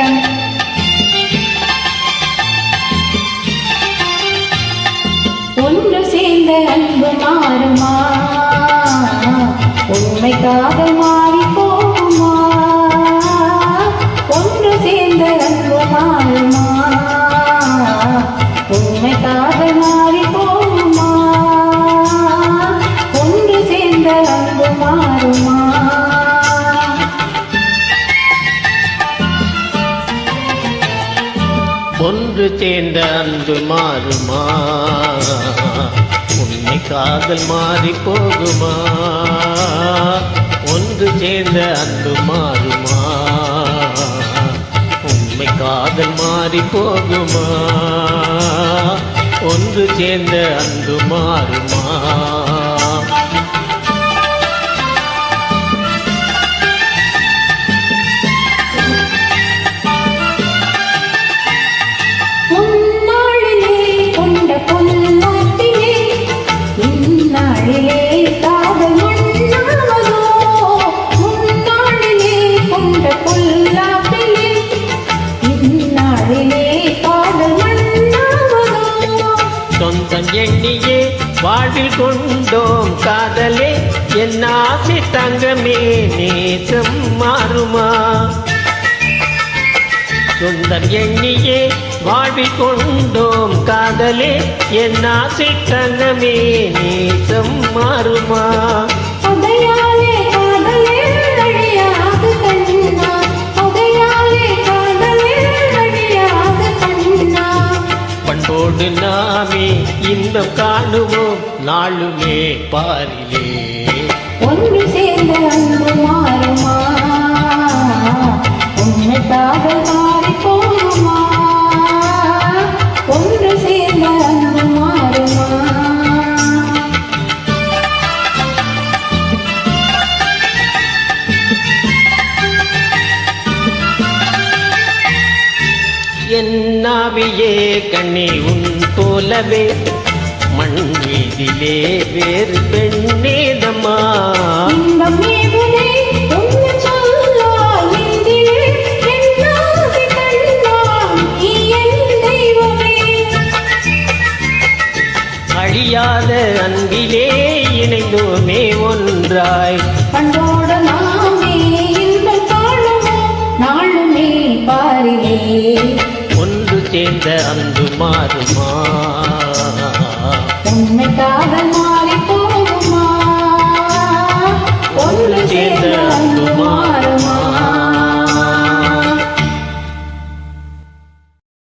வணக்கம். ஒன்று சேர்ந்த அன்பு மாறுமா, உண்மைக்காக மாறி போகுமா? ஒன்று சேர்ந்த அன்பு மாறுமா, உண்மைக்காக மாறி போகுமா? ஒன்று சேர்ந்த அன்பு மாறுமா? ஒன்று சேர்ந்த அன்பு மாறுமா, உண்மை காதல் மாறி போகுமா? ஒன்று சேர்ந்த அன்பு மாறுமா, உண்மை காதல் மாறி போகுமா? ஒன்று சேர்ந்த அன்பு மாறுமா? சொந்தம் எண்ணியே வாழ்வில் கொண்டோம் காதலே, என் ஆசை தங்கமே நேசம் மாறுமா? சொந்தம் எண்ணியே வாழ்வில் கொண்டோம் காதலே, என் ஆசை தங்கமே நேசம் மாறுமா? பண்டோடு நாமே இன்பம் காணுவோம் நாளுமே பாரிலே. ஒன்று சேர்ந்த அன்பு மாறுமா, உண்மைக்காக மாறி போகுமா? ஒன்று சேர்ந்த அன்பு மாறுமா? என் நாவியே கண்ணே உன் போலவே மண் மீதிலே வேறு பெண்ணேதம்மா. அழியாத அன்பிலே இணைந்தோமே ஒன்றாய், பண்டோடு நாமே இன்பம் காணுவோம் நாளுமே பாரிலே. ஒன்று சேர்ந்த அன்பு மாறுமா, உண்மைக்காக